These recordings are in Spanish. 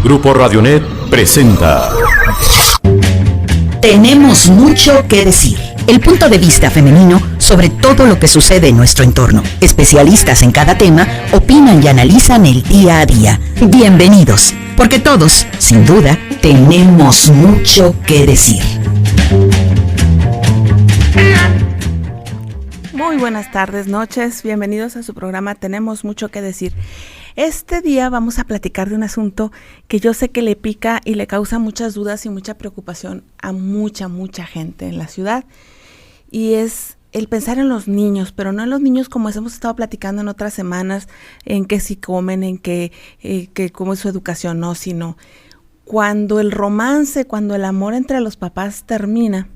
Grupo Radionet presenta Tenemos mucho que decir. El punto de vista femenino sobre todo lo que sucede en nuestro entorno. Especialistas en cada tema opinan y analizan el día a día. Bienvenidos, porque todos, sin duda, tenemos mucho que decir. Muy buenas tardes, noches, bienvenidos a su programa Tenemos mucho que decir. Este día vamos a platicar de un asunto que yo sé que le pica y le causa muchas dudas y mucha preocupación a mucha gente en la ciudad, y es el pensar en los niños, pero no en los niños como hemos estado platicando en otras semanas, en que si comen, en que cómo es su educación, no, sino cuando el romance, cuando el amor entre los papás termina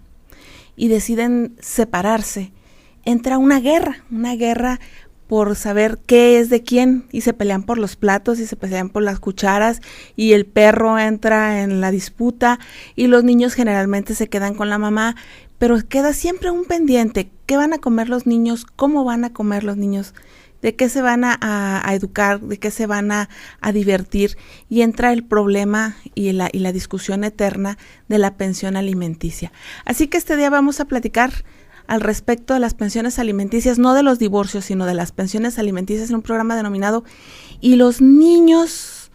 y deciden separarse, entra una guerra por saber qué es de quién, y se pelean por los platos y se pelean por las cucharas, y el perro entra en la disputa y los niños generalmente se quedan con la mamá, pero queda siempre un pendiente: ¿qué van a comer los niños? ¿Cómo van a comer los niños? ¿De qué se van a educar? ¿De qué se van a divertir? Y entra el problema y la discusión eterna de la pensión alimenticia. Así que este día vamos a platicar al respecto de las pensiones alimenticias, no de los divorcios, sino de las pensiones alimenticias, en un programa denominado ¿Y los niños?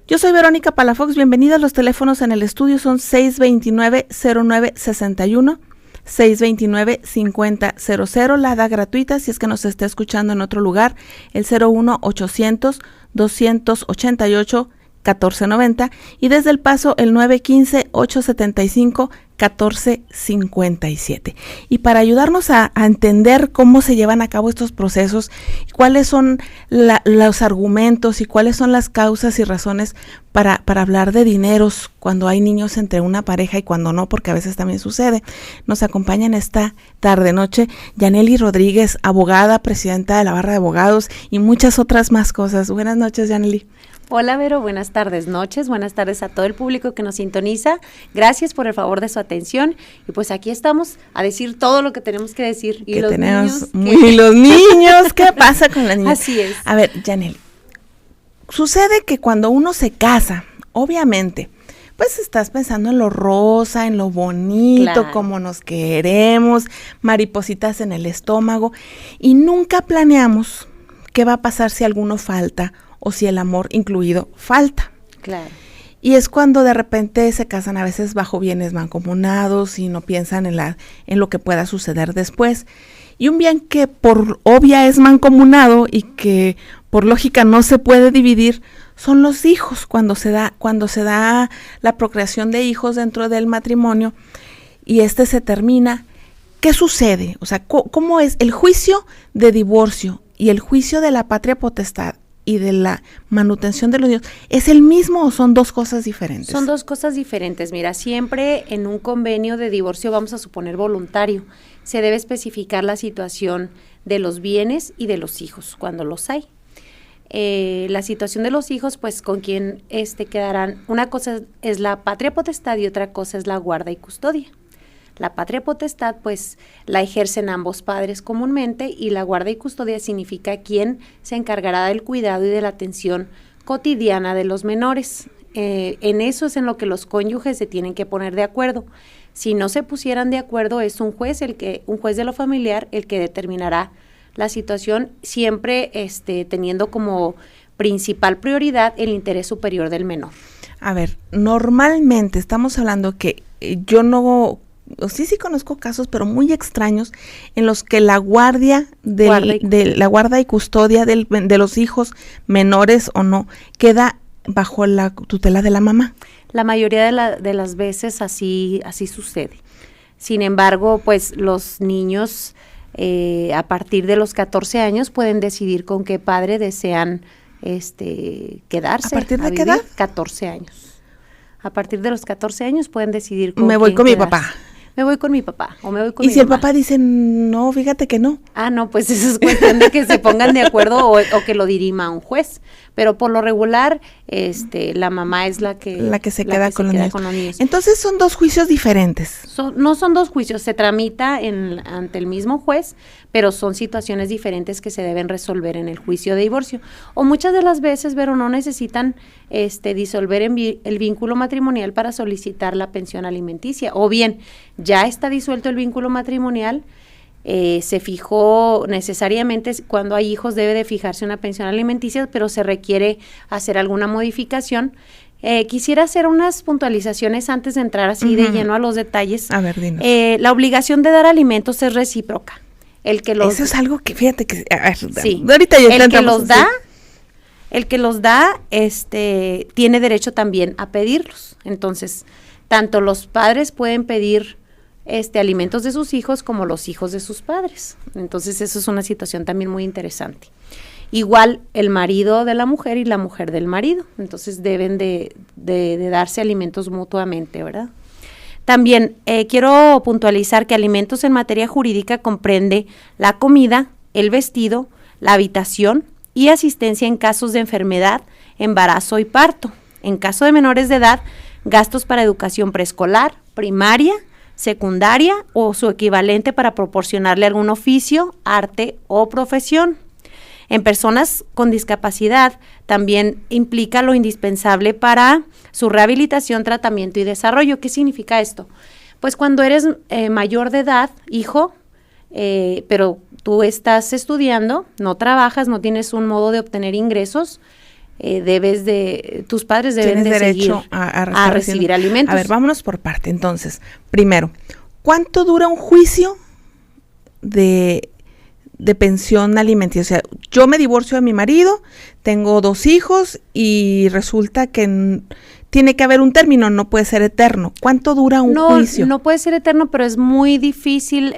Yo soy Verónica Palafox, bienvenida. Los teléfonos en el estudio son 629-0961, 629-5000, la da gratuita si es que nos está escuchando en otro lugar, el 01800-288-1490, y desde El Paso el 915-875-1457. Y para ayudarnos a entender cómo se llevan a cabo estos procesos, cuáles son los argumentos y cuáles son las causas y razones para hablar de dineros cuando hay niños entre una pareja y cuando no, porque a veces también sucede, nos acompaña en esta tarde-noche Yanely Rodríguez, abogada, presidenta de la Barra de Abogados y muchas otras más cosas. Buenas noches, Yanely. Hola, Vero, buenas tardes, noches, buenas tardes a todo el público que nos sintoniza. Gracias por el favor de su atención, y pues aquí estamos a decir todo lo que tenemos que decir. Y los niños, los niños, ¿qué pasa con las niñas? Así es. A ver, Yanely, sucede que cuando uno se casa, obviamente, pues estás pensando en lo rosa, en lo bonito, claro, cómo nos queremos, maripositas en el estómago, y nunca planeamos qué va a pasar si alguno falta o si el amor incluido falta. Claro. Y es cuando de repente se casan a veces bajo bienes mancomunados y no piensan en lo que pueda suceder después. Y un bien que por obvia es mancomunado y que por lógica no se puede dividir son los hijos, cuando se da la procreación de hijos dentro del matrimonio y se termina. ¿Qué sucede? O sea, ¿cómo es el juicio de divorcio y el juicio de la patria potestad y de la manutención de los niños? ¿Es el mismo o son dos cosas diferentes? Son dos cosas diferentes. Mira, siempre en un convenio de divorcio, vamos a suponer voluntario, se debe especificar la situación de los bienes y de los hijos, cuando los hay. La situación de los hijos, pues con quién quedarán. Una cosa es la patria potestad y otra cosa es la guarda y custodia. La patria potestad, pues, la ejercen ambos padres comúnmente, y la guarda y custodia significa quién se encargará del cuidado y de la atención cotidiana de los menores. En eso es en lo que los cónyuges se tienen que poner de acuerdo. Si no se pusieran de acuerdo, es un juez de lo familiar el que determinará la situación, siempre teniendo como principal prioridad el interés superior del menor. A ver, normalmente estamos hablando que yo no... Sí conozco casos, pero muy extraños, en los que la guarda y custodia de los hijos, menores o no, queda bajo la tutela de la mamá. La mayoría de las veces así sucede. Sin embargo, pues los niños a partir de los 14 años pueden decidir con qué padre desean quedarse. ¿A partir de qué edad? 14 años. A partir de los 14 años pueden decidir con quién quedarse. Me voy con mi papá o me voy con mi mamá. ¿Y si el papá dice no, fíjate que no? No, pues eso es cuestión de que se pongan de acuerdo o que lo dirima un juez, pero por lo regular, la mamá es la que se queda con los niños. Entonces son dos juicios diferentes. No son dos juicios, se tramita ante el mismo juez, pero son situaciones diferentes que se deben resolver en el juicio de divorcio. O muchas de las veces, Vero, no necesitan disolver el vínculo matrimonial para solicitar la pensión alimenticia, o bien ya está disuelto el vínculo matrimonial. Se fijó necesariamente, cuando hay hijos debe de fijarse una pensión alimenticia, pero se requiere hacer alguna modificación. Quisiera hacer unas puntualizaciones antes de entrar así de lleno a los detalles. A ver, dinos. La obligación de dar alimentos es recíproca. Eso es algo que, fíjate que, sí, ahorita ya el que los da, tiene derecho también a pedirlos. Entonces, tanto los padres pueden pedir alimentos de sus hijos como los hijos de sus padres. Entonces, eso es una situación también muy interesante. Igual el marido de la mujer y la mujer del marido. Entonces, deben de darse alimentos mutuamente, ¿verdad? También quiero puntualizar que alimentos en materia jurídica comprende la comida, el vestido, la habitación y asistencia en casos de enfermedad, embarazo y parto. En caso de menores de edad, gastos para educación preescolar, primaria, secundaria o su equivalente para proporcionarle algún oficio, arte o profesión. En personas con discapacidad también implica lo indispensable para su rehabilitación, tratamiento y desarrollo. ¿Qué significa esto? Pues cuando eres mayor de edad, hijo, pero tú estás estudiando, no trabajas, no tienes un modo de obtener ingresos, tus padres deben de seguir a recibir alimentos. A ver, vámonos por parte. Entonces, primero, ¿cuánto dura un juicio de pensión alimenticia? O sea, yo me divorcio de mi marido, tengo 2 hijos y resulta que tiene que haber un término, no puede ser eterno. ¿Cuánto dura un juicio? No puede ser eterno, pero es muy difícil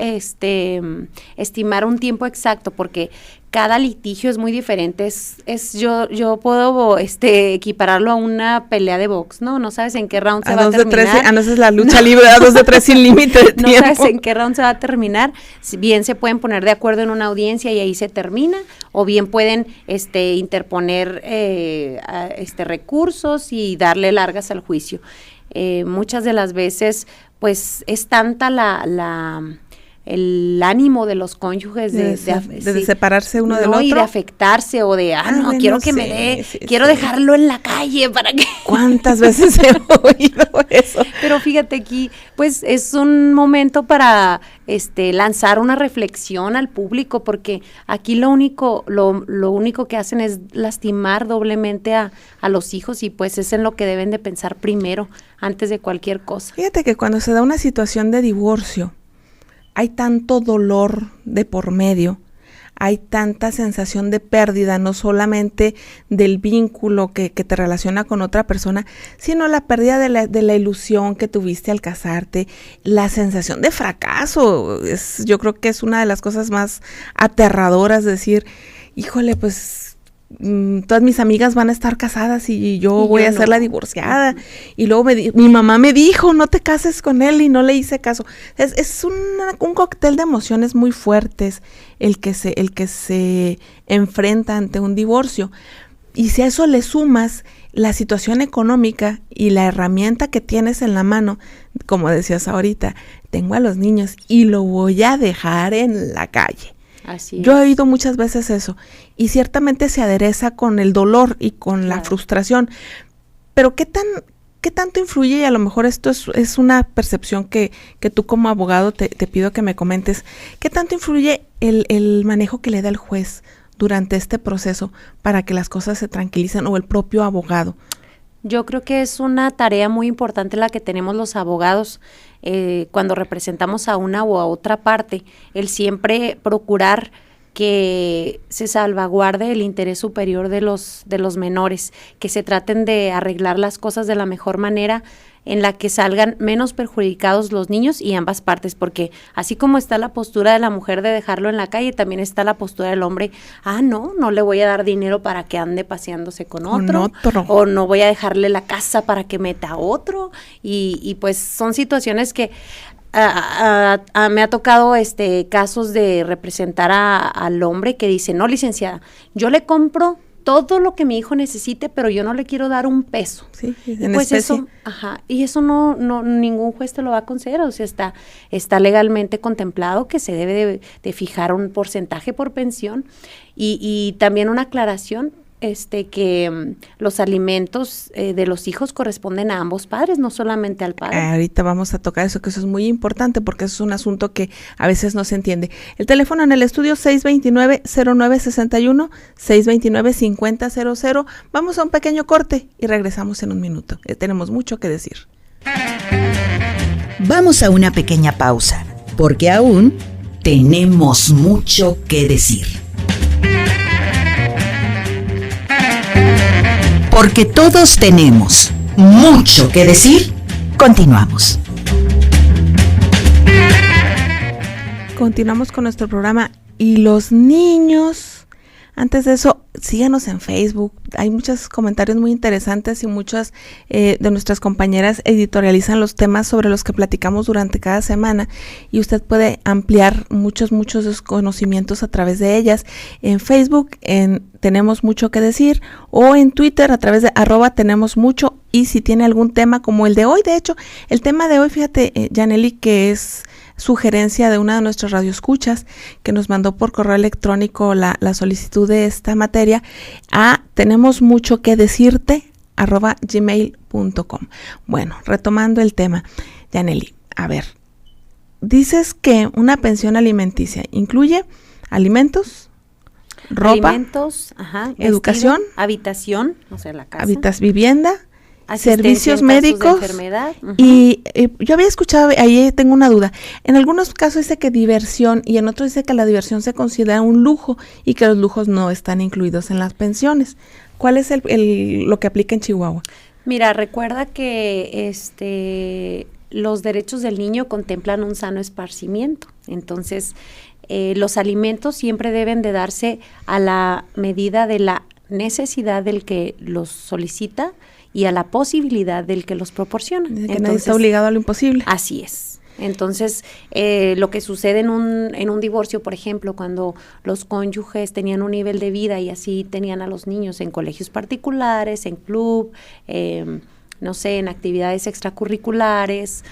estimar un tiempo exacto porque cada litigio es muy diferente. Yo puedo equipararlo a una pelea de box, ¿no? No sabes en qué round se va a terminar. No, esa es la lucha libre a 2 de 3 sin límite de tiempo. No sabes en qué round se va a terminar. Bien se pueden poner de acuerdo en una audiencia y ahí se termina, o bien pueden interponer recursos y darle largas al juicio. Muchas de las veces, pues, es tanta el ánimo de los cónyuges de separarse uno del otro y de afectarse o de quiero que me dé, quiero dejarlo en la calle para que ¿cuántas veces he oído eso? Pero fíjate aquí, pues es un momento para lanzar una reflexión al público, porque aquí lo único que hacen es lastimar doblemente a los hijos, y pues es en lo que deben de pensar primero antes de cualquier cosa. Fíjate que cuando se da una situación de divorcio hay tanto dolor de por medio, hay tanta sensación de pérdida, no solamente del vínculo que te relaciona con otra persona, sino la pérdida de la ilusión que tuviste al casarte, la sensación de fracaso. Yo creo que es una de las cosas más aterradoras, decir, híjole, pues todas mis amigas van a estar casadas y yo voy a ser la divorciada. Y luego mi mamá me dijo, no te cases con él, y no le hice caso. Es un cóctel de emociones muy fuertes el que se enfrenta ante un divorcio. Y si a eso le sumas la situación económica y la herramienta que tienes en la mano, como decías ahorita, tengo a los niños y lo voy a dejar en la calle. Así Yo he oído muchas veces eso, y ciertamente se adereza con el dolor y con la frustración, pero ¿qué tanto influye? Y a lo mejor esto es una percepción que tú como abogado te pido que me comentes, ¿qué tanto influye el manejo que le da el juez durante este proceso para que las cosas se tranquilicen, o el propio abogado? Yo creo que es una tarea muy importante la que tenemos los abogados cuando representamos a una o a otra parte, el siempre procurar que se salvaguarde el interés superior de los menores, que se traten de arreglar las cosas de la mejor manera, en la que salgan menos perjudicados los niños y ambas partes, porque así como está la postura de la mujer de dejarlo en la calle, también está la postura del hombre, no le voy a dar dinero para que ande paseándose con otro, o no voy a dejarle la casa para que meta a otro, y pues son situaciones que me ha tocado casos de representar al hombre que dice, no, licenciada, yo le compro todo lo que mi hijo necesite, pero yo no le quiero dar un peso. Sí, y pues eso, y eso no ningún juez te lo va a conceder, o sea, está legalmente contemplado que se debe de fijar un porcentaje por pensión, y también una aclaración, que los alimentos de los hijos corresponden a ambos padres, no solamente al padre. Ahorita vamos a tocar eso, que eso es muy importante, porque eso es un asunto que a veces no se entiende. El teléfono en el estudio 629-0961, 629-5000. Vamos a un pequeño corte y regresamos en un minuto. Tenemos mucho que decir. Vamos a una pequeña pausa, porque aún tenemos mucho que decir. Porque todos tenemos mucho que decir, continuamos. Continuamos con nuestro programa. Y los niños, antes de eso, síganos en Facebook. Hay muchos comentarios muy interesantes y muchas de nuestras compañeras editorializan los temas sobre los que platicamos durante cada semana, y usted puede ampliar muchos de sus conocimientos a través de ellas. En Facebook, Tenemos Mucho que Decir, o en Twitter a través de @tenemosmucho. Y si tiene algún tema como el de hoy, de hecho, el tema de hoy, fíjate, Yaneli, que es sugerencia de una de nuestras radioescuchas que nos mandó por correo electrónico la solicitud de esta materia a tenemosmuchocquedecirte @gmail.com. Bueno, retomando el tema, Yaneli, a ver, dices que una pensión alimenticia incluye alimentos, ropa, educación, vestido, habitación, o sea, la casa, vivienda, servicios en casos médicos de enfermedad. y yo había escuchado, ahí tengo una duda, en algunos casos dice que diversión y en otros dice que la diversión se considera un lujo y que los lujos no están incluidos en las pensiones. ¿Cuál es lo que aplica en Chihuahua? Mira, recuerda que los derechos del niño contemplan un sano esparcimiento, entonces los alimentos siempre deben de darse a la medida de la necesidad del que los solicita y a la posibilidad del que los proporciona. Que nadie está obligado a lo imposible. Así es. Entonces, lo que sucede en un divorcio, por ejemplo, cuando los cónyuges tenían un nivel de vida y así tenían a los niños en colegios particulares, en club, no sé, en actividades extracurriculares,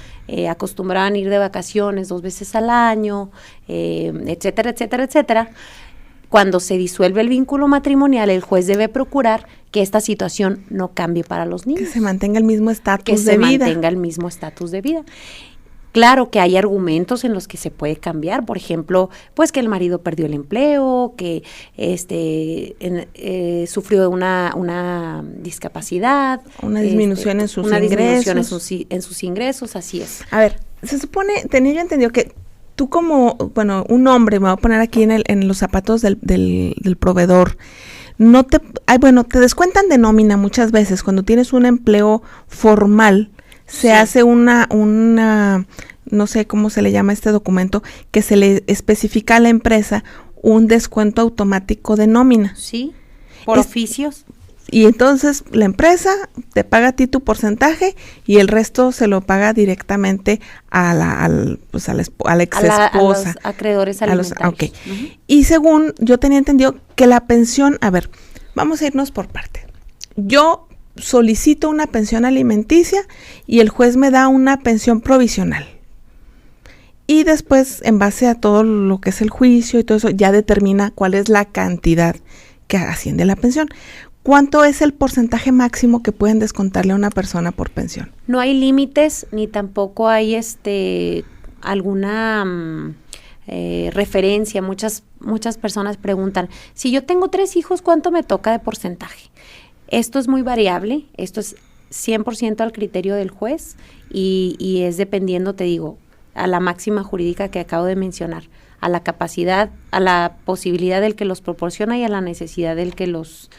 acostumbraban ir de vacaciones 2 veces al año, etcétera, etcétera, etcétera. Cuando se disuelve el vínculo matrimonial, el juez debe procurar que esta situación no cambie para los niños. Que se mantenga el mismo estatus de vida. Que se mantenga el mismo estatus de vida. Claro que hay argumentos en los que se puede cambiar, por ejemplo, pues que el marido perdió el empleo, que sufrió una discapacidad. Una disminución en sus ingresos. Una disminución en sus ingresos, así es. A ver, se supone, tenía yo entendido que tú como, un hombre, me voy a poner aquí en los zapatos del proveedor, te descuentan de nómina muchas veces. Cuando tienes un empleo formal, se hace una, no sé cómo se le llama este documento, que se le especifica a la empresa un descuento automático de nómina. Sí, por oficios. Y entonces la empresa te paga a ti tu porcentaje y el resto se lo paga directamente a la ex esposa. A los acreedores alimentarios. Okay. Uh-huh. Y según yo tenía entendido que la pensión, a ver, vamos a irnos por parte. Yo solicito una pensión alimenticia y el juez me da una pensión provisional. Y después, en base a todo lo que es el juicio y todo eso, ya determina cuál es la cantidad que asciende la pensión. ¿Cuánto es el porcentaje máximo que pueden descontarle a una persona por pensión? No hay límites, ni tampoco hay alguna referencia. Muchas personas preguntan, si yo tengo 3 hijos, ¿cuánto me toca de porcentaje? Esto es muy variable, esto es 100% al criterio del juez y es dependiendo, te digo, a la máxima jurídica que acabo de mencionar, a la capacidad, a la posibilidad del que los proporciona y a la necesidad del que los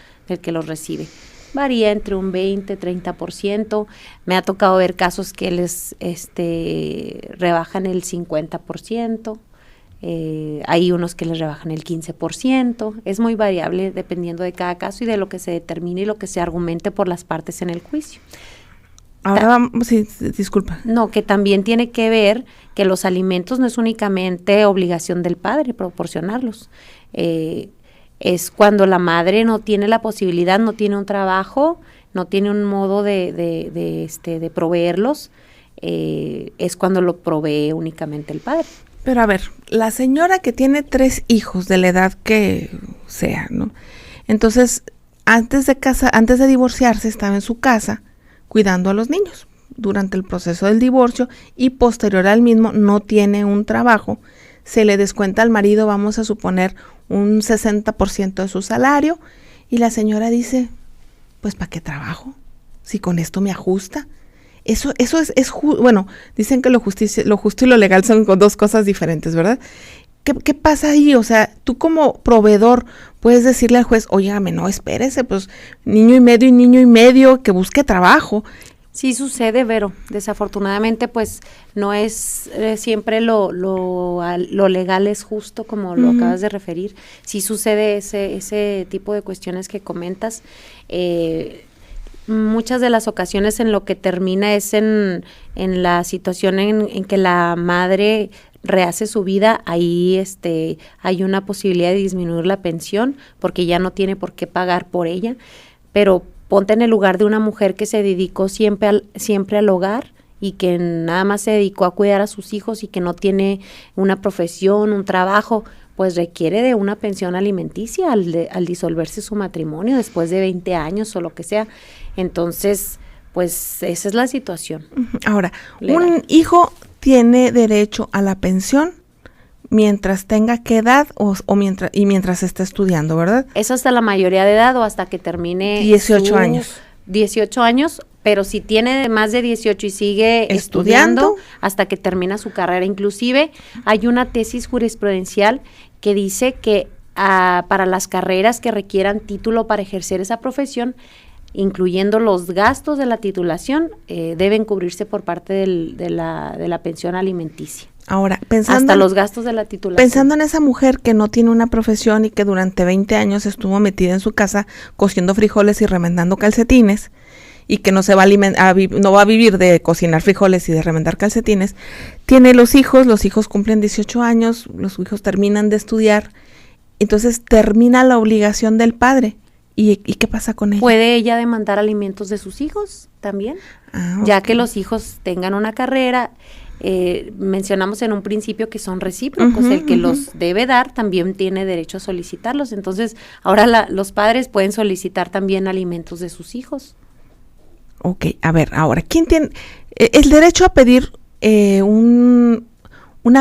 recibe. Varía entre un 20-30%. Me ha tocado ver casos que les rebajan el 50%. Hay unos que les rebajan el 15%. Es muy variable dependiendo de cada caso y de lo que se determine y lo que se argumente por las partes en el juicio. Ahora vamos, sí, disculpa. No, que también tiene que ver que los alimentos no es únicamente obligación del padre proporcionarlos. es cuando la madre no tiene la posibilidad, no tiene un trabajo, no tiene un modo de proveerlos, es cuando lo provee únicamente el padre. Pero a ver, la señora que tiene 3 hijos de la edad que sea, ¿no? Entonces, antes de divorciarse, estaba en su casa cuidando a los niños durante el proceso del divorcio y posterior al mismo no tiene un trabajo. Se le descuenta al marido, vamos a suponer, un 60% de su salario y la señora dice, pues ¿para qué trabajo? Si con esto me ajusta. Eso es bueno, dicen que lo justo y lo legal son 2 cosas diferentes, ¿verdad? ¿Qué pasa ahí? O sea, tú como proveedor puedes decirle al juez, óigame, no, espérese, pues niño y medio, que busque trabajo. Sí sucede, Vero. Desafortunadamente, pues, no es siempre lo legal es justo, como lo acabas de referir. Sí sucede ese tipo de cuestiones que comentas. Muchas de las ocasiones en lo que termina es en la situación en que la madre rehace su vida, ahí hay una posibilidad de disminuir la pensión porque ya no tiene por qué pagar por ella, pero ponte en el lugar de una mujer que se dedicó siempre al hogar y que nada más se dedicó a cuidar a sus hijos y que no tiene una profesión, un trabajo, pues requiere de una pensión alimenticia al disolverse su matrimonio después de 20 años o lo que sea. Entonces, pues esa es la situación. Ahora, legal. Un hijo tiene derecho a la pensión mientras tenga qué edad mientras esté estudiando, ¿verdad? Es hasta la mayoría de edad o hasta que termine 18 años. 18 años, pero si tiene más de 18 y sigue estudiando hasta que termina su carrera. Inclusive hay una tesis jurisprudencial que dice que para las carreras que requieran título para ejercer esa profesión, incluyendo los gastos de la titulación, deben cubrirse por parte de la pensión alimenticia. Ahora, hasta los gastos de la titulación. Pensando en esa mujer que no tiene una profesión y que durante 20 años estuvo metida en su casa cociendo frijoles y remendando calcetines, y que no se va no va a vivir de cocinar frijoles y de remendar calcetines, tiene los hijos cumplen 18 años, los hijos terminan de estudiar, entonces termina la obligación del padre. ¿Y qué pasa con ella? ¿Puede ella demandar alimentos de sus hijos también? Ya que los hijos tengan una carrera, mencionamos en un principio que son recíprocos, el que los debe dar también tiene derecho a solicitarlos, entonces ahora los padres pueden solicitar también alimentos de sus hijos. Ok, a ver, ahora, ¿quién tiene el derecho a pedir una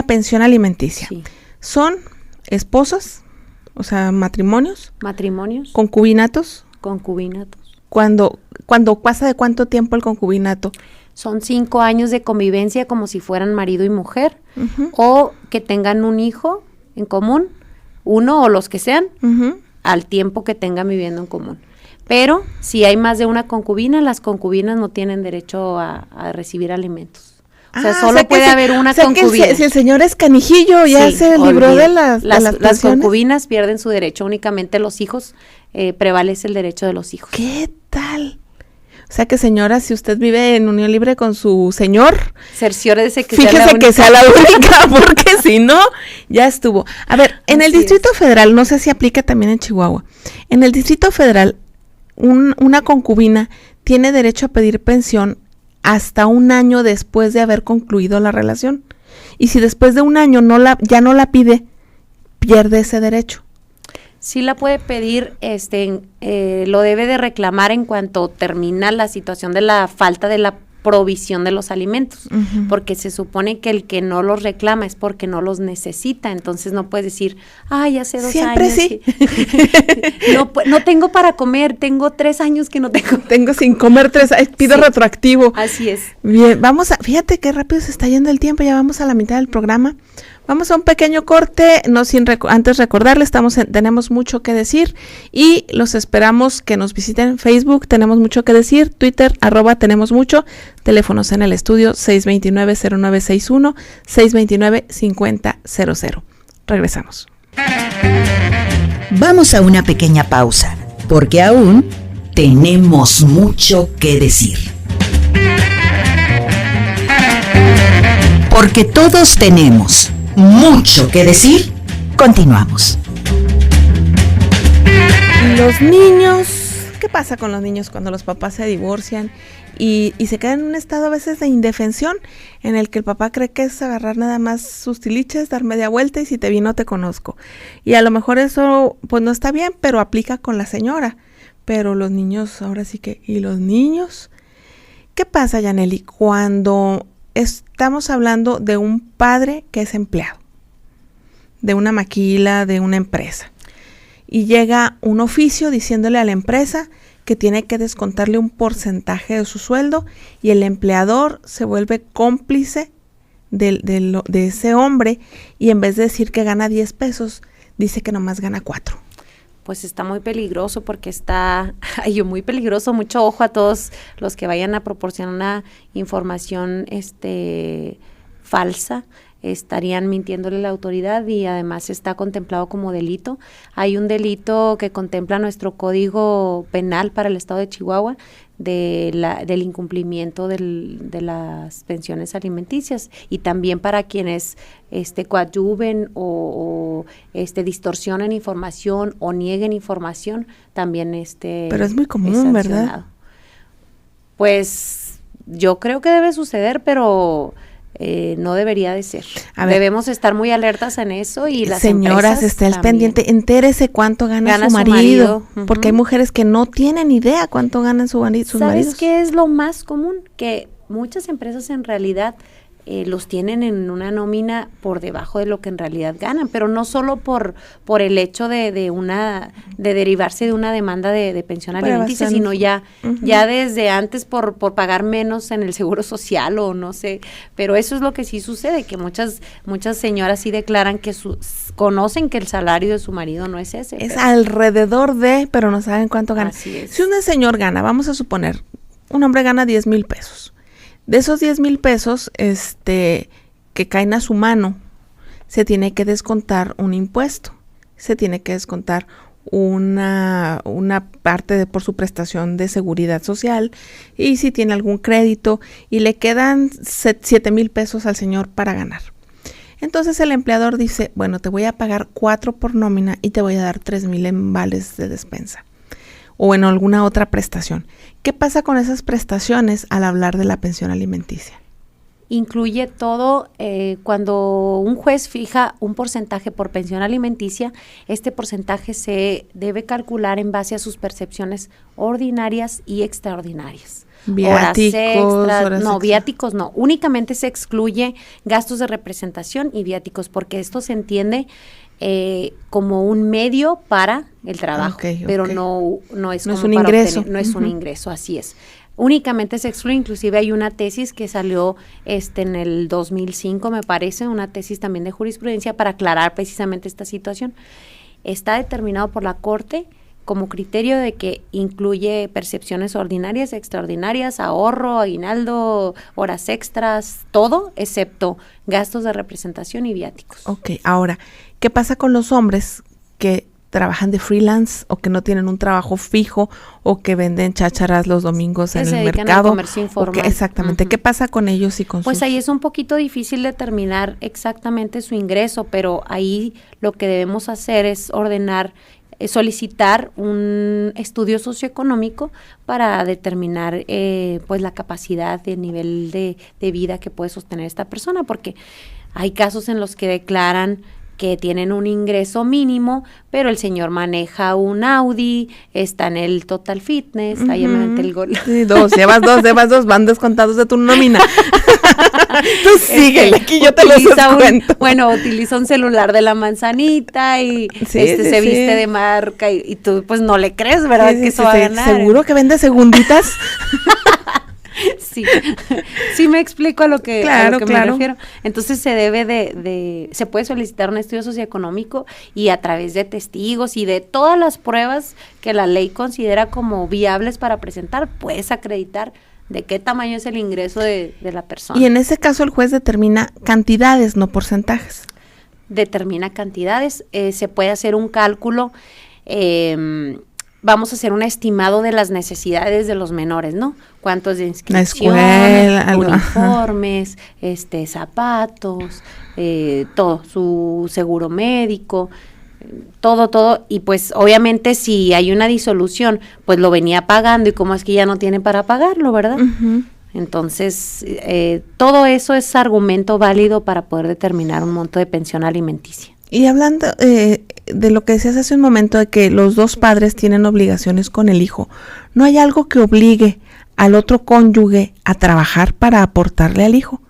pensión alimenticia? Sí. ¿Son esposas? O sea, matrimonios. Concubinatos. Cuando pasa de cuánto tiempo el concubinato. Son 5 años de convivencia como si fueran marido y mujer, o que tengan un hijo en común, uno o los que sean, al tiempo que tengan viviendo en común. Pero si hay más de una concubina, las concubinas no tienen derecho a recibir alimentos. O sea, solo puede haber una concubina. Si el señor es canijillo, ya se libró de las concubinas pierden su derecho, únicamente los hijos, prevalece el derecho de los hijos. ¿Qué tal? O sea que, señora, si usted vive en unión libre con su señor, cerciórese que sea la única, porque si no, ya estuvo. A ver, en el Distrito Federal, no sé si aplica también en Chihuahua, en el Distrito Federal, una concubina tiene derecho a pedir pensión hasta 1 año después de haber concluido la relación. Y si después de 1 año ya no la pide, pierde ese derecho. Sí la puede pedir, lo debe de reclamar en cuanto termina la situación de la falta de la provisión de los alimentos, porque se supone que el que no los reclama es porque no los necesita, entonces no puedes decir, hace 2 Siempre años. Sí. No tengo para comer, tengo 3 años que no tengo. Tengo sin comer 3 años, pido retroactivo. Así es. Bien, fíjate qué rápido se está yendo el tiempo, ya vamos a la mitad del programa. Vamos a un pequeño corte, antes recordarles, tenemos mucho que decir y los esperamos que nos visiten en Facebook, tenemos mucho que decir, Twitter, @tenemos mucho, teléfonos en el estudio 629-0961, 629-5000. Regresamos. Vamos a una pequeña pausa, porque aún tenemos mucho que decir. Porque todos tenemos mucho que decir, continuamos. Los niños, ¿qué pasa con los niños cuando los papás se divorcian y se quedan en un estado a veces de indefensión en el que el papá cree que es agarrar nada más sus tiliches, dar media vuelta y si te vi no te conozco? Y a lo mejor eso pues no está bien, pero aplica con la señora. Pero los niños, ahora sí que, ¿y los niños? ¿Qué pasa, Yaneli, cuando estamos hablando de un padre que es empleado, de una maquila, de una empresa, y llega un oficio diciéndole a la empresa que tiene que descontarle un porcentaje de su sueldo y el empleador se vuelve cómplice de ese hombre y en vez de decir que gana 10 pesos, dice que nomás gana 4? Pues está muy peligroso porque muy peligroso, mucho ojo a todos los que vayan a proporcionar una información falsa, estarían mintiéndole a la autoridad y además está contemplado como delito. Hay un delito que contempla nuestro Código Penal para el Estado de Chihuahua del incumplimiento de las pensiones alimenticias y también para quienes coadyuven o distorsionen información o nieguen información, también Pero es muy común, ¿verdad? Pues yo creo que debe suceder, pero no debería de ser. Debemos estar muy alertas en eso y las señoras, esté al pendiente, entérese cuánto gana su marido, porque hay mujeres que no tienen idea cuánto ganan sus maridos. ¿Sabes qué es lo más común? Que muchas empresas en realidad los tienen en una nómina por debajo de lo que en realidad ganan, pero no solo por el hecho de derivarse de una demanda de pensión alimenticia, sino ya desde antes por pagar menos en el seguro social o no sé, pero eso es lo que sí sucede, que muchas señoras sí declaran que conocen que el salario de su marido no es ese. Es alrededor de, pero no saben cuánto gana. Así es. Si un señor gana, vamos a suponer, un hombre gana 10,000 pesos. De esos 10,000 pesos que caen a su mano, se tiene que descontar un impuesto, se tiene que descontar una parte por su prestación de seguridad social y si tiene algún crédito y le quedan 7,000 pesos al señor para ganar. Entonces el empleador dice, bueno, te voy a pagar 4 por nómina y te voy a dar 3,000 en vales de despensa o en alguna otra prestación. ¿Qué pasa con esas prestaciones al hablar de la pensión alimenticia? Incluye todo, cuando un juez fija un porcentaje por pensión alimenticia, este porcentaje se debe calcular en base a sus percepciones ordinarias y extraordinarias. Viáticos no, únicamente se excluye gastos de representación y viáticos, porque esto se entiende como un medio para el trabajo, pero no es como un ingreso. No es un ingreso, así es. Únicamente se excluye, inclusive hay una tesis que salió en el 2005, me parece, una tesis también de jurisprudencia para aclarar precisamente esta situación. Está determinado por la Corte como criterio de que incluye percepciones ordinarias, extraordinarias, ahorro, aguinaldo, horas extras, todo excepto gastos de representación y viáticos. Ok, ahora, ¿qué pasa con los hombres que trabajan de freelance o que no tienen un trabajo fijo o que venden chácharas los domingos en el mercado? Al comercio informal. Exactamente. ¿Qué pasa con ellos y con Pues ahí es un poquito difícil determinar exactamente su ingreso, pero ahí lo que debemos hacer es solicitar un estudio socioeconómico para determinar pues la capacidad de nivel de vida que puede sostener esta persona, porque hay casos en los que declaran que tienen un ingreso mínimo, pero el señor maneja un Audi, está en el Total Fitness, ahí me metí el gol. Sí, llevas dos, van descontados de tu nómina. Tú síguele, aquí yo te lo descuento. Utiliza un celular de la manzanita y se viste de marca y tú pues no le crees, ¿verdad? Que eso va a ganar. ¿Seguro que vende segunditas? Sí me explico a lo que me refiero. Entonces se puede solicitar un estudio socioeconómico y a través de testigos y de todas las pruebas que la ley considera como viables para presentar, puedes acreditar de qué tamaño es el ingreso de la persona. Y en ese caso el juez determina cantidades, no porcentajes. Determina cantidades, se puede hacer un cálculo, vamos a hacer un estimado de las necesidades de los menores, ¿no? Cuántos de inscripción, uniformes, zapatos, todo, su seguro médico, todo, y pues obviamente si hay una disolución, pues lo venía pagando, y cómo es que ya no tiene para pagarlo, ¿verdad? Ujú. Entonces, todo eso es argumento válido para poder determinar un monto de pensión alimenticia. Y hablando de lo que decías hace un momento, de que los dos padres tienen obligaciones con el hijo, ¿no hay algo que obligue al otro cónyuge a trabajar para aportarle al hijo?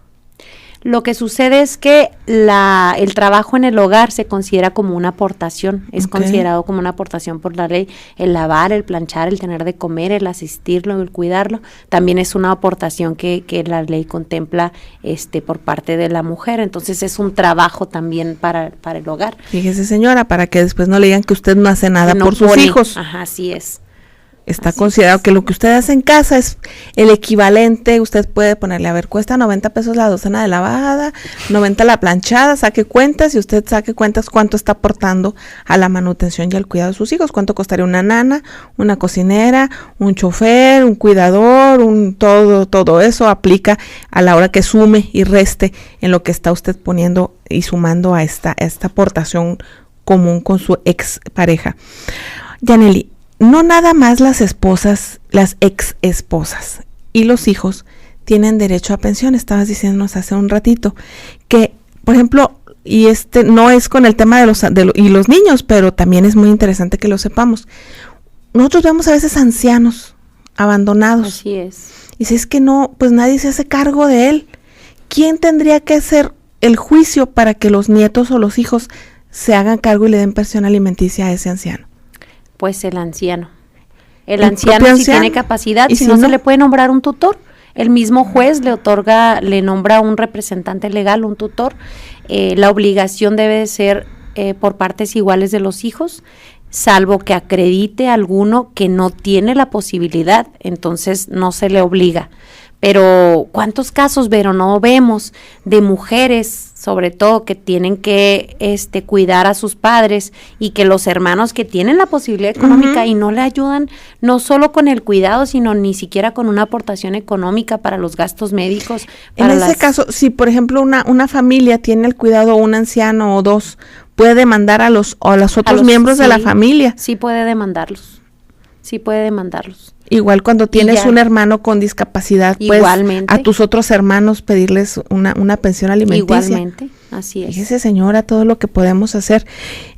Lo que sucede es que el trabajo en el hogar se considera como una aportación, es considerado como una aportación por la ley. El lavar, el planchar, el tener de comer, el asistirlo, el cuidarlo, también es una aportación que la ley contempla por parte de la mujer. Entonces es un trabajo también para el hogar. Fíjese, señora, para que después no le digan que usted no hace nada No por sus pone. hijos. Ajá, así es. Está Así considerado es. que lo que usted hace en casa es el equivalente. Usted puede ponerle, a ver, cuesta 90 pesos la docena de lavada, 90 la planchada, saque cuentas, y usted saque cuentas cuánto está aportando a la manutención y al cuidado de sus hijos, cuánto costaría una nana, una cocinera, un chofer, un cuidador, todo eso aplica a la hora que sume y reste en lo que está usted poniendo y sumando a esta aportación común con su ex pareja. Yanely, no nada más las esposas, las ex esposas y los hijos tienen derecho a pensión. Estabas diciéndonos hace un ratito que, por ejemplo, y no es con el tema de los niños, pero también es muy interesante que lo sepamos. Nosotros vemos a veces ancianos abandonados. Así es. Y si es que no, pues nadie se hace cargo de él. ¿Quién tendría que hacer el juicio para que los nietos o los hijos se hagan cargo y le den pensión alimenticia a ese anciano? Pues el anciano. El ¿El anciano propio si anciano? tiene capacidad, ¿Y si si no no? se le puede nombrar un tutor. El mismo juez le nombra un representante legal, un tutor. La obligación debe de ser por partes iguales de los hijos, salvo que acredite alguno que no tiene la posibilidad, entonces no se le obliga. Pero ¿cuántos casos, Vero, no vemos de mujeres, sobre todo, que tienen que cuidar a sus padres, y que los hermanos que tienen la posibilidad económica Uh-huh. y no le ayudan, no solo con el cuidado, sino ni siquiera con una aportación económica para los gastos médicos? En ese caso, si por ejemplo una familia tiene el cuidado un anciano o dos, ¿puede demandar a los otros miembros de la familia? Sí puede demandarlos. Sí puede demandarlos. Igual cuando tienes un hermano con discapacidad, pues Igualmente. a tus otros hermanos pedirles una pensión alimenticia. Igualmente, así es. Fíjese, señora, todo lo que podemos hacer.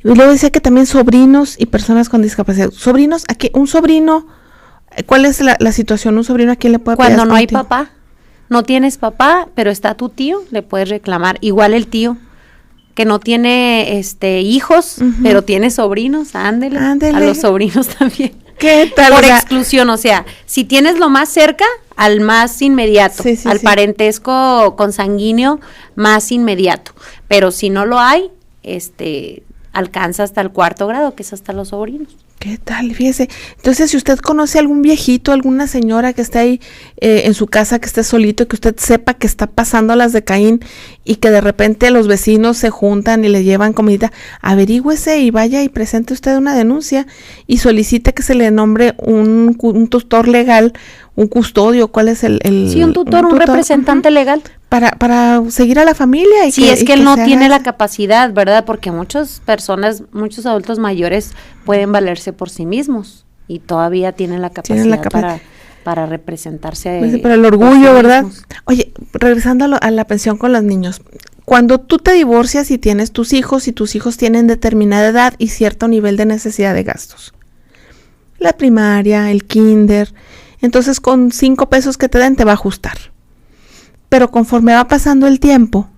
Y luego decía que también sobrinos y personas con discapacidad. Sobrinos, aquí un sobrino, ¿cuál es la situación? ¿Un sobrino a quién le puede pedir? Cuando no hay papá, no tienes papá, pero está tu tío, le puedes reclamar. Igual el tío que no tiene hijos, Ujú. pero tiene sobrinos, ándele. Ándele. A los sobrinos también. ¿Qué tal? Por O sea, exclusión, o sea, si tienes lo más cerca, al más inmediato, Sí, sí, al sí. parentesco consanguíneo más inmediato. Pero si no lo hay, alcanza hasta el 4º grado, que es hasta los sobrinos. ¿Qué tal? Fíjese. Entonces, si usted conoce a algún viejito, alguna señora que esté ahí en su casa, que esté solito, que usted sepa que está pasando las de Caín y que de repente los vecinos se juntan y le llevan comidita, averígüese y vaya y presente usted una denuncia y solicite que se le nombre un tutor legal, un custodio. ¿Cuál es el Sí, un tutor, un representante legal. Para seguir a la familia. Y Si es que él no se tiene haga la capacidad, ¿verdad? Porque muchas personas, muchos adultos mayores pueden valerse por sí mismos y todavía tienen la capacidad, para representarse. Pues sí, pero el orgullo, ¿verdad? Oye, regresando a la pensión con los niños. Cuando tú te divorcias y tienes tus hijos, y tus hijos tienen determinada edad y cierto nivel de necesidad de gastos, la primaria, el kinder, entonces con 5 pesos que te den te va a ajustar. Pero conforme va pasando el tiempo,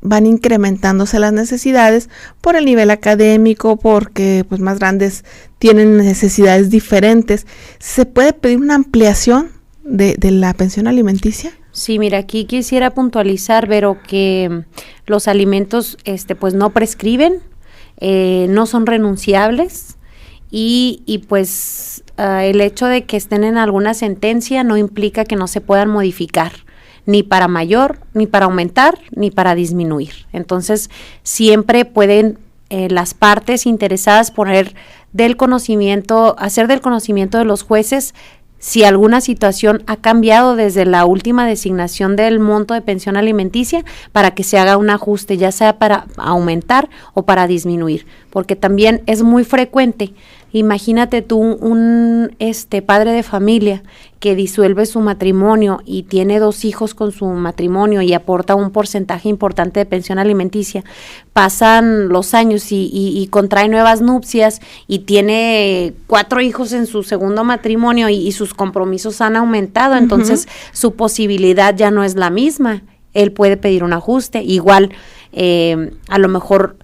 van incrementándose las necesidades por el nivel académico, porque pues más grandes tienen necesidades diferentes. ¿Se puede pedir una ampliación de la pensión alimenticia? Sí, mira, aquí quisiera puntualizar, Vero, que los alimentos pues no prescriben, no son renunciables, y pues el hecho de que estén en alguna sentencia no implica que no se puedan modificar, ni para mayor, ni para aumentar, ni para disminuir. Entonces, siempre pueden las partes interesadas hacer del conocimiento de los jueces si alguna situación ha cambiado desde la última designación del monto de pensión alimenticia, para que se haga un ajuste, ya sea para aumentar o para disminuir, porque también es muy frecuente. Imagínate tú un padre de familia que disuelve su matrimonio y tiene 2 hijos con su matrimonio y aporta un porcentaje importante de pensión alimenticia. Pasan los años y contrae nuevas nupcias y tiene 4 hijos en su segundo matrimonio y sus compromisos han aumentado, entonces su posibilidad ya no es la misma. Él puede pedir un ajuste. Igual, a lo mejor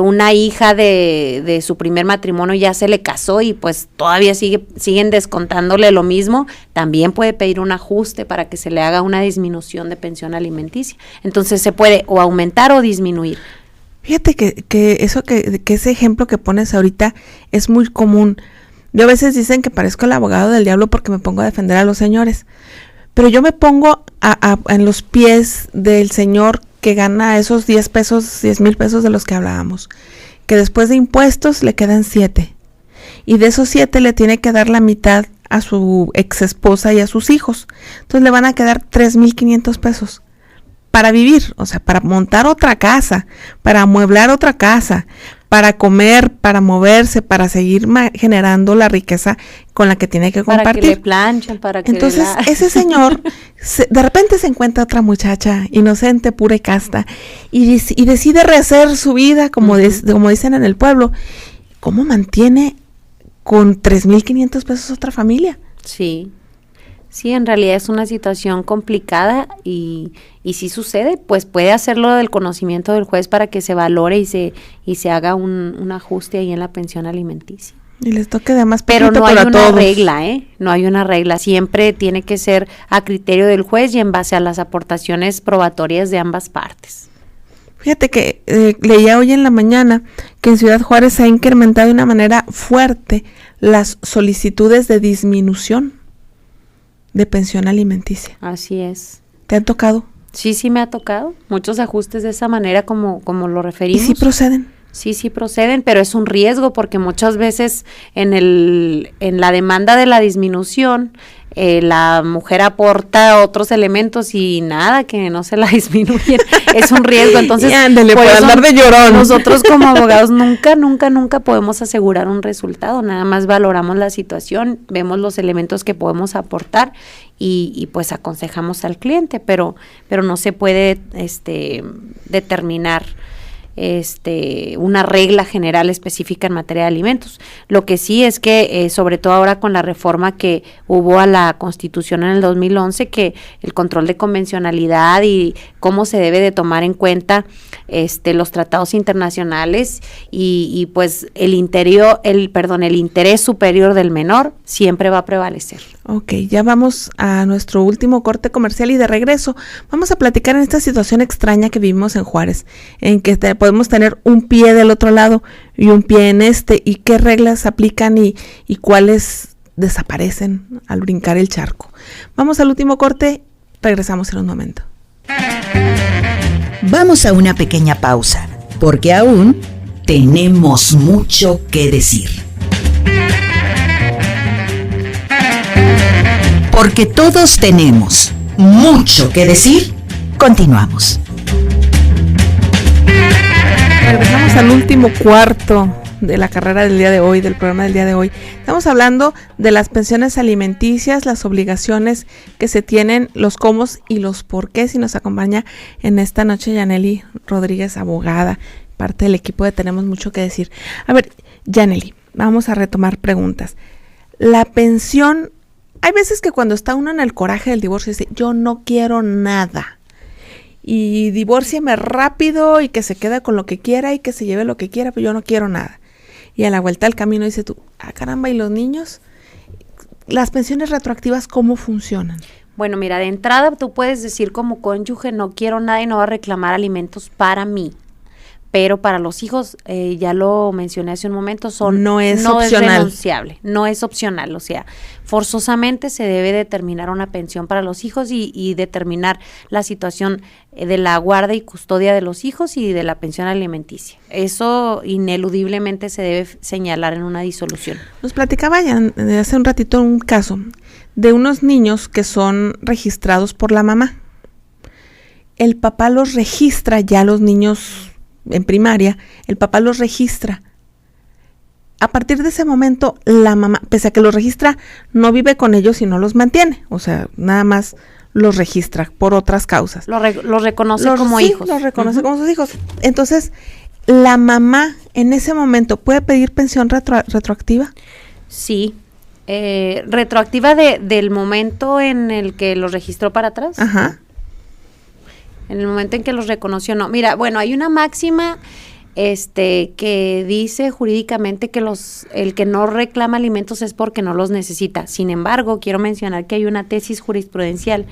una hija de su primer matrimonio ya se le casó y pues todavía siguen descontándole lo mismo, también puede pedir un ajuste para que se le haga una disminución de pensión alimenticia. Entonces se puede o aumentar o disminuir. Fíjate que ese ejemplo que pones ahorita es muy común. Yo a veces dicen que parezco el abogado del diablo porque me pongo a defender a los señores, pero yo me pongo en los pies del señor que gana esos 10,000 pesos de los que hablábamos, que después de impuestos le quedan 7, y de esos 7 le tiene que dar la mitad a su ex esposa y a sus hijos, entonces le van a quedar 3,500 pesos para vivir, o sea, para montar otra casa, para amueblar otra casa, para comer, para moverse, para seguir generando la riqueza con la que tiene que compartir. Para que le planchan, para que entonces ese señor de repente se encuentra otra muchacha inocente, pura y casta, y decide rehacer su vida, como dicen en el pueblo. ¿Cómo mantiene con 3,500 pesos otra familia? Sí, en realidad es una situación complicada y si sucede, pues puede hacerlo del conocimiento del juez para que se valore y se haga un ajuste ahí en la pensión alimenticia. Y les toque además pero no hay una todos. regla, no hay una regla, siempre tiene que ser a criterio del juez y en base a las aportaciones probatorias de ambas partes. Fíjate que leía hoy en la mañana que en Ciudad Juárez se ha incrementado de una manera fuerte las solicitudes de disminución de pensión alimenticia. Así es. ¿Te han tocado? Sí me ha tocado. Muchos ajustes de esa manera como lo referimos. ¿Y sí proceden? Sí proceden, pero es un riesgo porque muchas veces en la demanda de la disminución la mujer aporta otros elementos y nada, que no se la disminuyen. Es un riesgo, entonces ándale, por andar de llorón. Nosotros como abogados nunca podemos asegurar un resultado, nada más valoramos la situación, vemos los elementos que podemos aportar y pues aconsejamos al cliente, pero no se puede determinar una regla general específica en materia de alimentos. Lo que sí es que sobre todo ahora con la reforma que hubo a la Constitución en el 2011, que el control de convencionalidad y cómo se debe de tomar en cuenta los tratados internacionales y pues el interés superior del menor siempre va a prevalecer. Ok, ya vamos a nuestro último corte comercial y de regreso vamos a platicar en esta situación extraña que vivimos en Juárez, en que podemos tener un pie del otro lado y un pie en y qué reglas aplican y cuáles desaparecen al brincar el charco. Vamos al último corte, regresamos en un momento. Vamos a una pequeña pausa, porque aún tenemos mucho que decir. Porque todos tenemos mucho que decir, continuamos. Regresamos al último cuarto de la carrera del día de hoy, del programa del día de hoy. Estamos hablando de las pensiones alimenticias, las obligaciones que se tienen, los cómo y los porqués, y nos acompaña en esta noche Yanely Rodríguez, abogada, parte del equipo de Tenemos Mucho que Decir. A ver, Yanely, vamos a retomar preguntas. La pensión, hay veces que cuando está uno en el coraje del divorcio dice, yo no quiero nada, y divórcieme rápido y que se quede con lo que quiera y que se lleve lo que quiera, pero yo no quiero nada. Y a la vuelta del camino dice tú, caramba, ¿y los niños? ¿Las pensiones retroactivas cómo funcionan? Bueno, mira, de entrada tú puedes decir como cónyuge, no quiero nada y no va a reclamar alimentos para mí. pero para los hijos, ya lo mencioné hace un momento, no es opcional. Es renunciable, no es opcional, o sea, forzosamente se debe determinar una pensión para los hijos y determinar la situación de la guarda y custodia de los hijos y de la pensión alimenticia. Eso ineludiblemente se debe señalar en una disolución. Nos platicaba ya hace un ratito un caso de unos niños que son registrados por la mamá. El papá los registra, ya los niños en primaria, el papá los registra. A partir de ese momento, la mamá, pese a que los registra, no vive con ellos y no los mantiene. O sea, nada más los registra por otras causas. Los reconoce como hijos. Los reconoce como sus hijos. Entonces, ¿la mamá en ese momento puede pedir pensión retroactiva? Sí. Retroactiva del momento en el que los registró para atrás. Ajá. En el momento en que los reconoció, no. Mira, bueno, hay una máxima que dice jurídicamente que el que no reclama alimentos es porque no los necesita. Sin embargo, quiero mencionar que hay una tesis jurisprudencial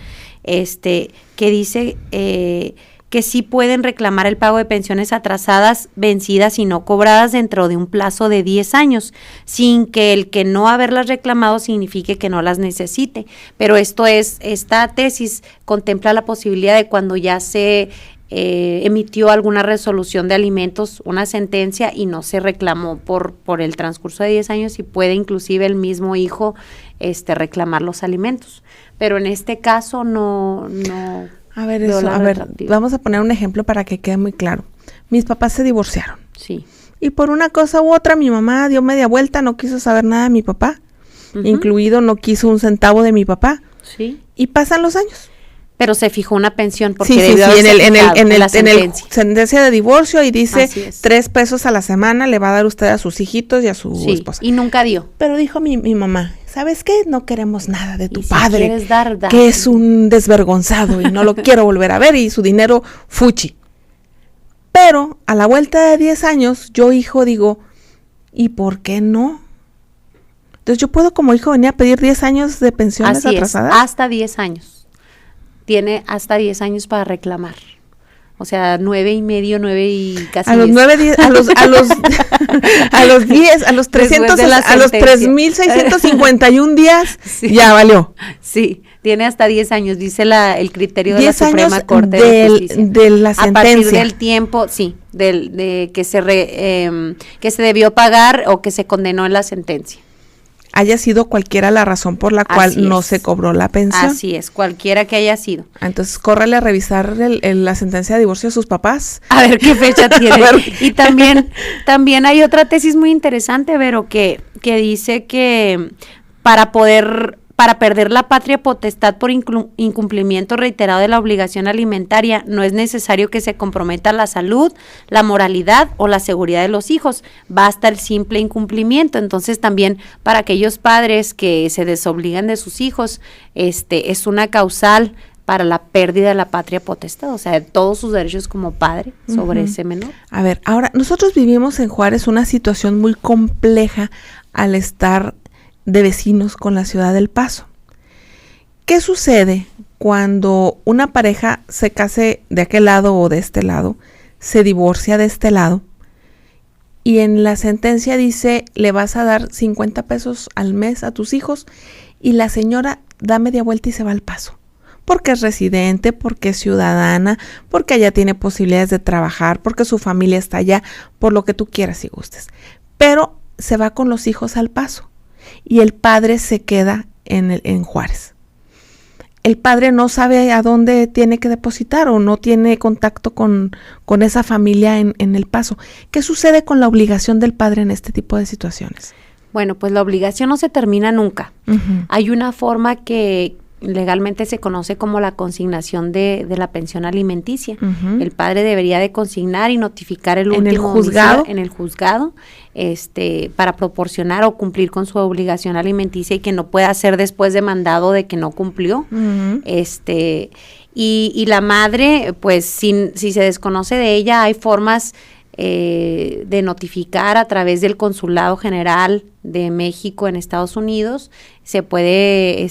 que dice que sí pueden reclamar el pago de pensiones atrasadas, vencidas y no cobradas dentro de un plazo de 10 años, sin que el que no haberlas reclamado signifique que no las necesite. Pero esta tesis contempla la posibilidad de cuando ya se emitió alguna resolución de alimentos, una sentencia, y no se reclamó por el transcurso de 10 años, y puede inclusive el mismo hijo reclamar los alimentos. Pero en este caso no. A ver, vamos a poner un ejemplo para que quede muy claro. Mis papás se divorciaron. Sí. Y por una cosa u otra, mi mamá dio media vuelta, no quiso saber nada de mi papá, incluido no quiso un centavo de mi papá. Sí. Y pasan los años. Pero se fijó una pensión porque en el sentencia de divorcio, y dice 3 pesos a la semana le va a dar usted a sus hijitos y a su esposa. Y nunca dio. Pero dijo mi mamá, ¿sabes qué? No queremos nada de tu y padre, si dar. Que es un desvergonzado y no lo quiero volver a ver, y su dinero fuchi. Pero a la vuelta de 10 años, yo hijo digo, ¿y por qué no? Entonces yo puedo como hijo venir a pedir 10 años de pensiones atrasadas. Hasta 10 años. Tiene hasta 10 años para reclamar. O sea, 9 y medio, 9 y casi 10. A los 9, 10, a los 10, a los 300, a los 3,651 días, sí. Ya valió. Sí, tiene hasta 10 años, dice el criterio de la Suprema Corte de Justicia. De la sentencia. A partir del tiempo, sí, de que se debió pagar o que se condenó en la sentencia. Haya sido cualquiera la razón por la cual no se cobró la pensión. Así es, cualquiera que haya sido. Entonces, córrele a revisar la sentencia de divorcio de sus papás. A ver qué fecha tiene. Y también hay otra tesis muy interesante, Vero, que dice que para perder la patria potestad por incumplimiento reiterado de la obligación alimentaria, no es necesario que se comprometa la salud, la moralidad o la seguridad de los hijos, basta el simple incumplimiento. Entonces también para aquellos padres que se desobligan de sus hijos, es una causal para la pérdida de la patria potestad, o sea, de todos sus derechos como padre sobre ese menor. A ver, ahora, nosotros vivimos en Juárez una situación muy compleja al estar de vecinos con la ciudad del Paso. ¿Qué sucede cuando una pareja se case de aquel lado o de este lado, se divorcia de este lado, y en la sentencia dice, le vas a dar 50 pesos al mes a tus hijos, y la señora da media vuelta y se va al Paso? Porque es residente, porque es ciudadana, porque allá tiene posibilidades de trabajar, porque su familia está allá, por lo que tú quieras y gustes. Pero se va con los hijos al Paso. Y el padre se queda en Juárez. El padre no sabe a dónde tiene que depositar o no tiene contacto con esa familia en El Paso. ¿Qué sucede con la obligación del padre en este tipo de situaciones? Bueno, pues la obligación no se termina nunca. Hay una forma que legalmente se conoce como la consignación de la pensión alimenticia. El padre debería de consignar y notificar el último juzgado en el juzgado, para proporcionar o cumplir con su obligación alimenticia, y que no pueda ser después demandado de que no cumplió. Y la madre, pues si se desconoce de ella, hay formas de notificar a través del Consulado General de México en Estados Unidos. Se puede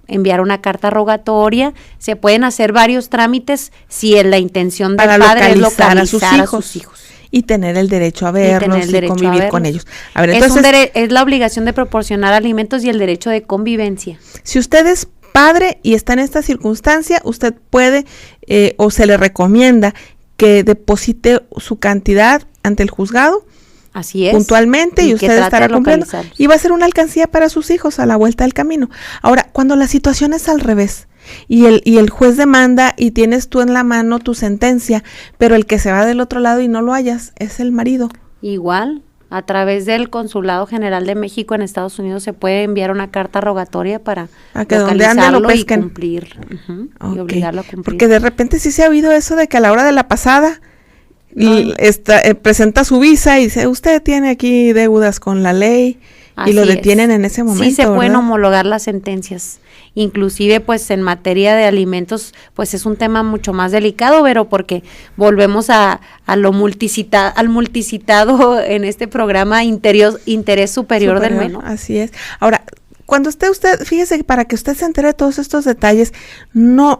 enviar una carta rogatoria, se pueden hacer varios trámites si la intención del padre es localizar a sus hijos. y tener el derecho a verlos y convivir con ellos. A ver, entonces, es la obligación de proporcionar alimentos y el derecho de convivencia. Si usted es padre y está en esta circunstancia, usted puede o se le recomienda que deposite su cantidad ante el juzgado. Así es. Puntualmente y usted estará cumpliendo. Y va a ser una alcancía para sus hijos a la vuelta del camino. Ahora, cuando la situación es al revés y el juez demanda y tienes tú en la mano tu sentencia, pero el que se va del otro lado y no lo hayas es el marido. Igual, a través del Consulado General de México en Estados Unidos se puede enviar una carta rogatoria para a que donde ande lo pesquen. Y cumplir, y obligarlo a cumplir. Porque de repente sí se ha oído eso de que a la hora de la pasada presenta su visa y dice, usted tiene aquí deudas con la ley. Así y lo detienen en ese momento. Sí se pueden ¿verdad? Homologar las sentencias. Inclusive, pues, en materia de alimentos, pues, es un tema mucho más delicado, pero porque volvemos al multicitado en este programa interés superior del menor. Así es. Ahora, cuando usted, fíjese que para que usted se entere de todos estos detalles, no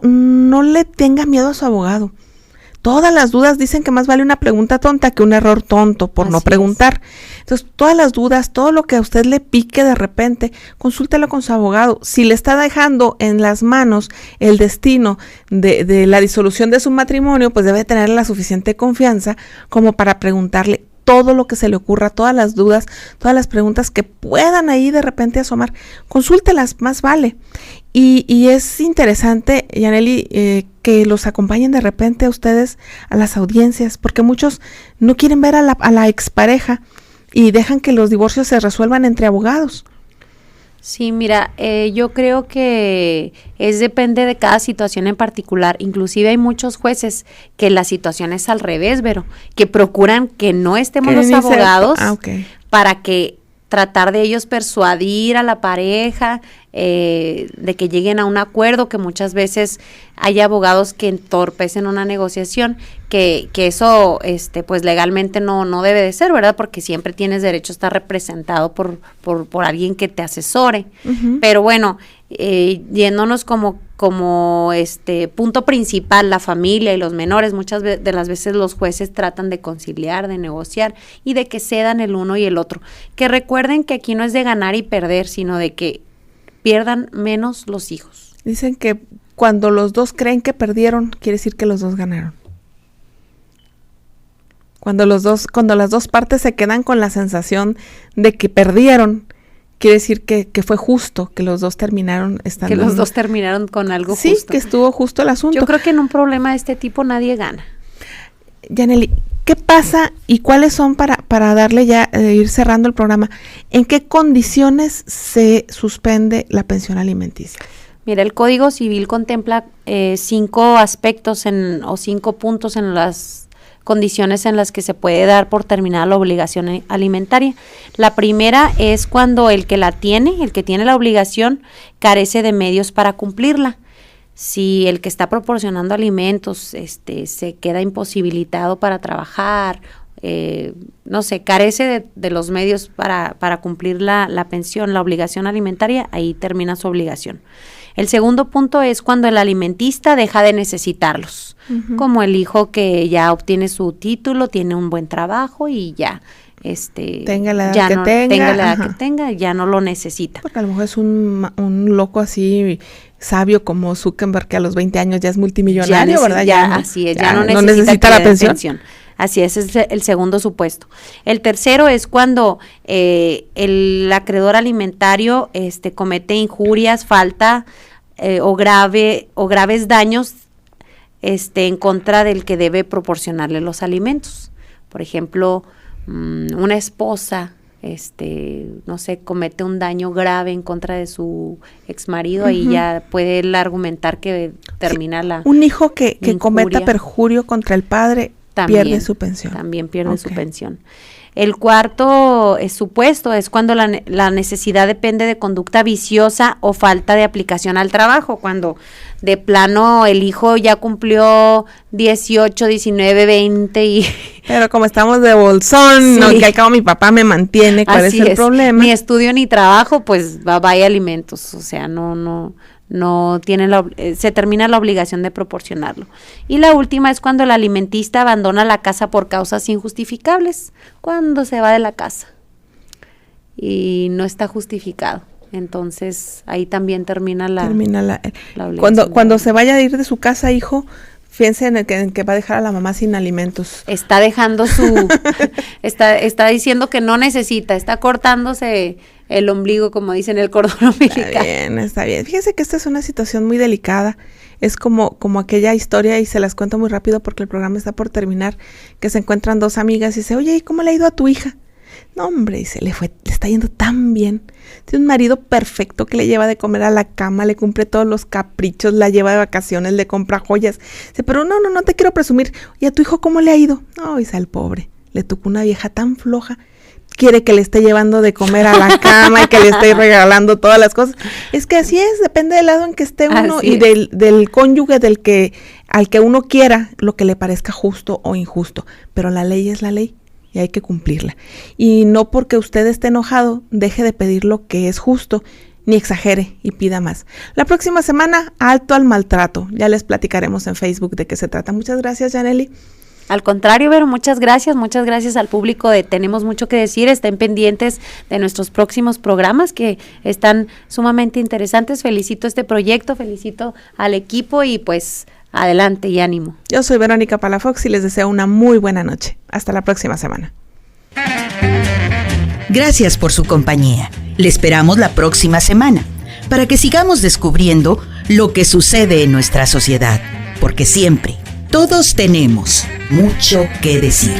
le tenga miedo a su abogado. Todas las dudas dicen que más vale una pregunta tonta que un error tonto por no preguntar. Entonces, todas las dudas, todo lo que a usted le pique de repente, consúltelo con su abogado. Si le está dejando en las manos el destino de la disolución de su matrimonio, pues debe tener la suficiente confianza como para preguntarle todo lo que se le ocurra, todas las dudas, todas las preguntas que puedan ahí de repente asomar. Consúltelas, más vale. Y es interesante, Yanely, que los acompañen de repente a ustedes a las audiencias, porque muchos no quieren ver a la expareja y dejan que los divorcios se resuelvan entre abogados. Sí, mira, yo creo que depende de cada situación en particular. Inclusive hay muchos jueces que la situación es al revés, pero que procuran que no estemos los abogados para que tratar de ellos persuadir a la pareja, de que lleguen a un acuerdo, que muchas veces hay abogados que entorpecen una negociación, que eso pues legalmente no debe de ser, ¿verdad? Porque siempre tienes derecho a estar representado por alguien que te asesore. Uh-huh. Pero bueno, yéndonos como punto principal, la familia y los menores, muchas de las veces los jueces tratan de conciliar, de negociar y de que cedan el uno y el otro. Que recuerden que aquí no es de ganar y perder, sino de que pierdan menos los hijos. Dicen que cuando los dos creen que perdieron, quiere decir que los dos ganaron. Cuando las dos partes se quedan con la sensación de que perdieron, quiere decir que fue justo, que los dos terminaron estando... Que los dos terminaron con algo justo. Sí, que estuvo justo el asunto. Yo creo que en un problema de este tipo nadie gana. Yanely, ¿qué pasa y cuáles son para darle ya, ir cerrando el programa? ¿En qué condiciones se suspende la pensión alimenticia? Mira, el Código Civil contempla 5 aspectos o 5 puntos en las condiciones en las que se puede dar por terminada la obligación alimentaria. La primera es cuando el que tiene la obligación, carece de medios para cumplirla. Si el que está proporcionando alimentos se queda imposibilitado para trabajar, carece de los medios para cumplir la pensión, la obligación alimentaria, ahí termina su obligación. El segundo punto es cuando el alimentista deja de necesitarlos, uh-huh, como el hijo que ya obtiene su título, tiene un buen trabajo y ya tenga la edad que tenga, ya no lo necesita. Porque a lo mejor es un loco así sabio como Zuckerberg, que a los 20 años ya es multimillonario, ¿verdad? Así es, ya no necesita la pensión. Así es el segundo supuesto. El tercero es cuando el acreedor alimentario comete injurias, falta o graves daños en contra del que debe proporcionarle los alimentos. Por ejemplo, una esposa comete un daño grave en contra de su exmarido, uh-huh, y ya puede él argumentar que termina un hijo que cometa perjurio contra el padre pierde su pensión. También pierde su pensión. El cuarto supuesto es cuando la necesidad depende de conducta viciosa o falta de aplicación al trabajo, cuando de plano el hijo ya cumplió 18, 19, 20 y... Pero como estamos de bolsón, sí, no, que al cabo mi papá me mantiene, ¿cuál es el problema? Ni estudio ni trabajo, pues vaya alimentos, o sea, no no tienen se termina la obligación de proporcionarlo. Y la última es cuando el alimentista abandona la casa por causas injustificables, cuando se va de la casa y no está justificado. Entonces ahí también termina la obligación. Cuando se vaya a ir de su casa, hijo, fíjense en que va a dejar a la mamá sin alimentos. Está dejando está diciendo que no necesita, está cortándose el ombligo, como dicen, el cordón umbilical. Está bien. Fíjense que esta es una situación muy delicada. Es como aquella historia, y se las cuento muy rápido porque el programa está por terminar, que se encuentran dos amigas y dice, oye, ¿y cómo le ha ido a tu hija? No, hombre, dice, le está yendo tan bien. Tiene un marido perfecto que le lleva de comer a la cama, le cumple todos los caprichos, la lleva de vacaciones, le compra joyas. Dice, pero no te quiero presumir. ¿Y a tu hijo cómo le ha ido? No, dice, al pobre, le tocó una vieja tan floja. Quiere que le esté llevando de comer a la cama y que le esté regalando todas las cosas. Es que así es, depende del lado en que esté uno y del cónyuge al que uno quiera, lo que le parezca justo o injusto. Pero la ley es la ley y hay que cumplirla. Y no porque usted esté enojado, deje de pedir lo que es justo, ni exagere y pida más. La próxima semana, alto al maltrato. Ya les platicaremos en Facebook de qué se trata. Muchas gracias, Yanely. Al contrario, Vero, muchas gracias al público de Tenemos Mucho que Decir. Estén pendientes de nuestros próximos programas que están sumamente interesantes. Felicito este proyecto, felicito al equipo y pues adelante y ánimo. Yo soy Verónica Palafox y les deseo una muy buena noche. Hasta la próxima semana. Gracias por su compañía. Le esperamos la próxima semana para que sigamos descubriendo lo que sucede en nuestra sociedad, porque siempre todos tenemos mucho que decir.